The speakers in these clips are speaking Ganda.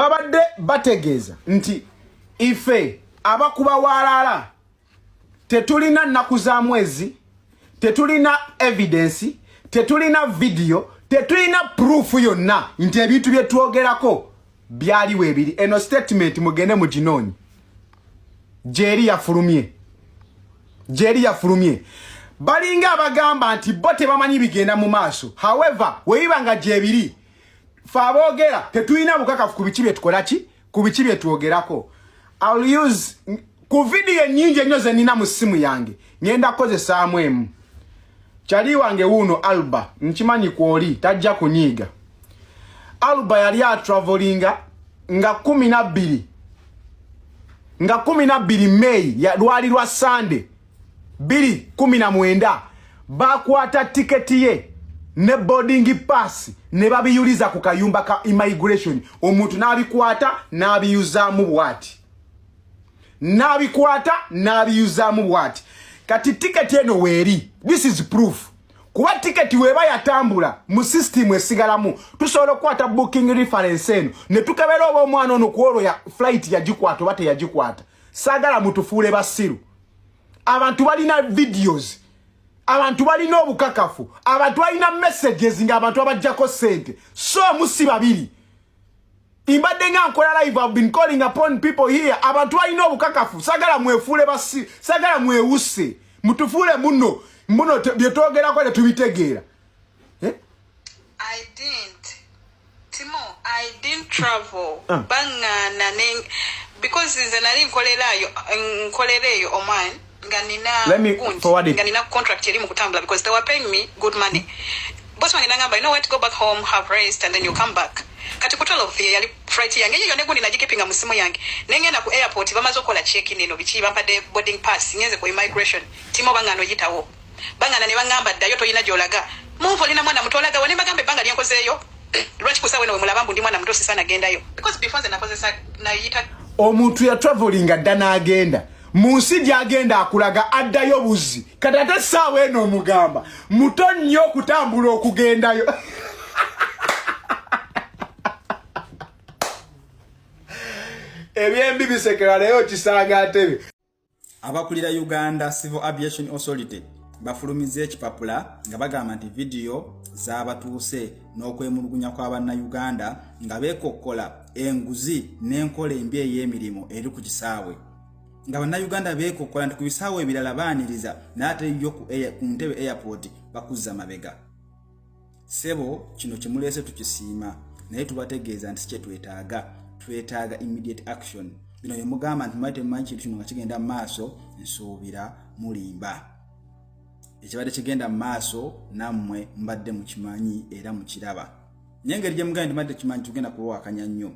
babadde bategeeza nti ife abakuba walala tetulina nnaku za mwezi, tetulina evidence, tetulina video, tetulina proof yonna nti ebintu bye twogerako byaliwo ebiri. Eno statement mugende muginoonye. Jeri yafulumye. Balinga abagamba nti bo tebamanyi bigenda mu maaso. However, weibanga jebiri fabogera tetulina bukakafu ku biki bye tukola ki, ku biki bye twogerako. I'll use ku video nyingi nnyo ze nina mu simu yange. Ngenda kozesa amwemu. Chali wange wuno Alba, nchimanyi kwoli tajja kunyiga. Alba yali travelinga nga 12 May ya lwali lwa Sunday 2019 bakwata tiketi ye ne boarding pass ne babiyuliza ku kayumba ka immigration. Omuntu nabikwata nabiyuzamu bwati. Kati tiketi eno weri. This is proof. Kuwa tiketi weba yatambula mu system esigalamu tusobola kwata booking reference eno ne tukabera obo omwana ono kuolo ya flight yagikwata bate yagikwata. Sagala mutufuule basiru. Abantu balina videos, abantu balina obukakafu, abantu balina messages nga abantu abajjako sente. So musi babiri. Imbadde nga nkola live, I've been calling upon people here. Abantu balina obukakafu, sagala mwefuule basiru, sagala mwewuse. Mutufuule muno byetwogerako ne tubitegeera. I didn't travel. Bangana because nze nali nkolereyo Oman. Let me forward it. Nganina contract yali mu kutambula because they were paying me good money. Boss wange nangamba, you know what, go back home, have rest and then you come back. Kati ku 12 yali flight yange yo ne gundi najikipinga mu simu yange. Nengenda ku airport bamaze okola check in eno bichi bampadde boarding pass ngenze ku immigration. Timo bangano yitawo. Bangana ne bangamba ddayo toyina gyolaga. Mumvo lina mwana mutolaga wane bagambe banga lyenkozeeyo. Lwaki kusawe no mulabambu ndi mwana mutosi sana gendayo. Because before na kozesa na yita omuntu ya traveling adana agenda. Munsi gyagenda akulaga addayo buzi. Kadate sawe eno mugamba. Muto nnyo kutambula okugendayo. Ebyembi bisekera leyo kisanga atebe. Abakulira Uganda Civil Aviation Authority bafulumize ekipapula nga bagamba nti video z'abatuuse n'okwemulugunya kw'abanna Uganda nga beekokkola enguzi n'enkola embi ey'emirimu eri ku kisaawe. Nga banna Uganda beekokkola nti ku bisaawe ebirala baaniriza n'ate yo ku Ntebe airport bakuzza mabega. Sebo kino kimuleese tukisiima naye tubategeeza nti kye twetaaga immediate action. Bino ye mugamba nti mwate mmanyi kintu kino nga kigenda mu maaso nsuubira mulimba. Ekibadde kigenda mu maaso nammwe mbadde mukimanyi era mukiraba. Nyengeri gye mugamba nti mbadde kimanyi tugenda kuwakanya nnyo.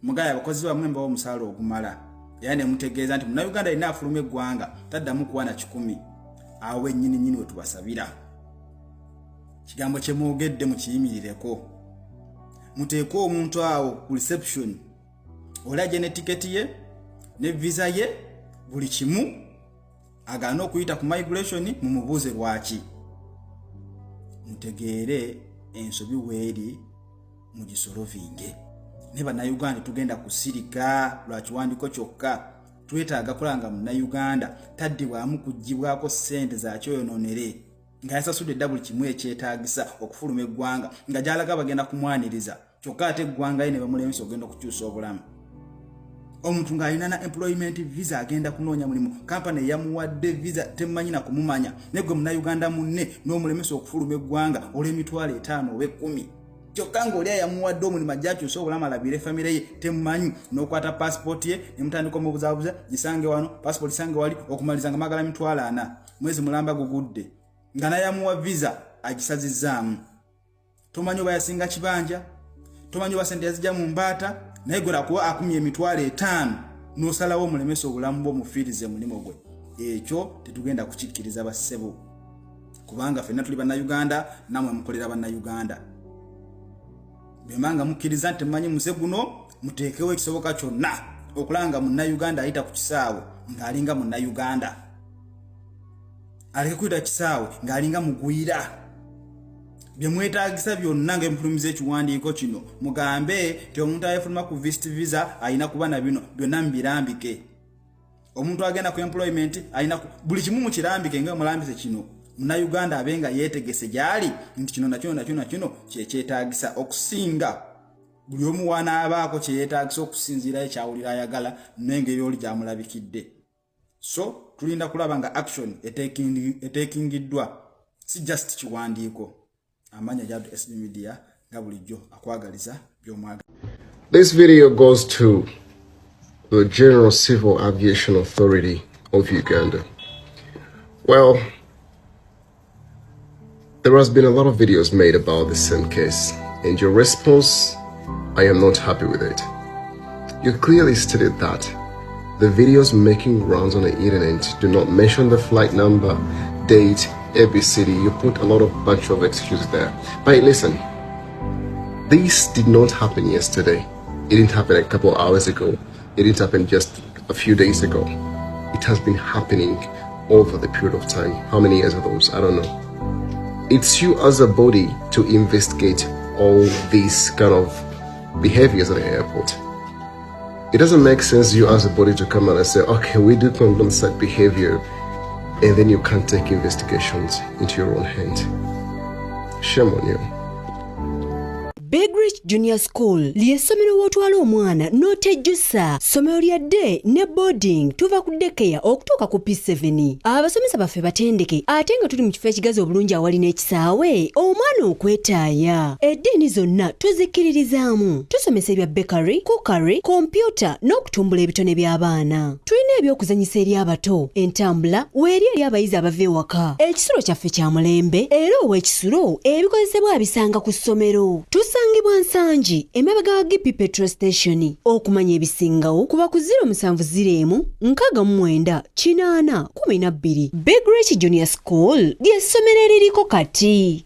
Mugaya abakozi bamwe mbawo omusaala ogumala. Era ne mutegeeza nti Munnayuganda alina afuluma eggwanga taddamu kuwana 10. Awo ennyini we tubasabira. Kigambo kye mwogedde mukiyimirireko. Muteeko omuntu awo ku reception. Olaje ne tiketi ye ne visa ye buli kimu agana okuyita ku migration mumubuuze lwaki. Mutegeere ensobi weeri mugisolovinge. Ne Bannayuganda tugenda kusirika lwa kiwandiiko kyokka. Twetaaga kulanga Munnayuganda taddibwamu kugibwako ssente za kyoyonoonere nga yasasudde buli kimu ekyetaagisa okufuluma eggwanga nga gy'alaga bagenda kumwaniriza kyokka ate eggwanga ye ne bamulemesa ogenda okukyusa obulamu. Omuntu ng'alina na employment visa agenda kunoonya mulimu, kampani yamuwadde visa temanyi na kumumanya, ne gwe Munnayuganda munne n'omulemesa okufuluma eggwanga olw'emitwalo 5 oba 10. Kyokka ng'oli yamuwadde omulimu agy'akyusa obulamu alabire famire ye temumanyi, n'okwata passport ye ne mutandika omubuzaabuza gisange wano, passport gisange wali, okumaliza nga magala mitwalo 4. Mwezi mulamba gugudde nga naye yamuwa visa agisazizzaamu. Tomanyi oba yasinga kibanja, tomanyi oba sente yazijja mu mbaata, naye gwe akuwa akumye emitwalo 5 n'osalawo omulemesa obulamu bw'omufiirize mulimu gwe. Ekyo tetugenda kukikkiriza bassebo, kubanga ffenna tuli Bannayuganda namwe mukolera Bannayuganda. Bwemanga mukkiriza nti mmanyi muze guno muteekewo ekisoboka kyonna okulanga Munnayuganda ayita ku kisaawe ng'alinga Munnayuganda. Aleke kuyita kisaawe ng'alinga mugwira. bye mwetaagisa byonna ng'empulumiza ekiwandiiko kino mugambe ti omuntu ayefuluma ku visit visa ayina kuba na bino byonna mubirambike. Omuntu agenda ku employment ayina buli kimu mukirambike nga mulambise kino. Munnayuganda abenga yeetegese gyali nti kino nakino kyetaagisa okusinga buli omu wanaabaako kyeyeetaagisa okusinziira ekyawulira ayagala n'engeri oli gyamulabikidde. So tulinda kulaba nga action eteekingiddwa si just kiwandiiko. Amanya gyatu SB Media nga bulijjo akwagaliza by'omwaga. This video goes to the Uganda Civil Aviation Authority of Uganda. Well, there has been a lot of videos made about this same case, and your response, I am not happy with it. You clearly stated that the videos making rounds on the internet do not mention the flight number, date, ABCD. You put a lot of bunch of excuses there. But listen, this did not happen yesterday. It didn't happen a couple of hours ago. It didn't happen just a few days ago. It has been happening over the period of time. How many years are those? I don't know. It's you as a body to investigate all these kind of behaviors at the airport. It doesn't make sense you as a body to come out and say, okay, we do condone such behavior, and then you can't take investigations into your own hand. Shame on you. Bigridge Junior School ly'essomero w'otwala omwana n'otejjusa ssomero lya day ne boarding tuva ku daycare okutuuka ku P7. Abasomesa baffe batendeke ate nga tuli mu kifo ekigazi obulungi awali n'ekisaawe omwana okwetaaya. Eddiini zonna tuzikkiririzaamu. Tusomesa ebya bakery, cookery, kompyuta n'okutumbula ebitone by'abaana. Tulina ebyokuzanyisa eri abato, entambula weeri eri abayizi abava ewaka. Ekisulo kyaffe kya mulembe era ow'ekisulo ebikozesebwa abisanga ku ssomero. Tusangibwa Nsangi emabega wa Gipi petrol station. Okumanya ebisingawo kuba ku 0701 69 812. Bigridge Junior School ly'essomero eririko kati.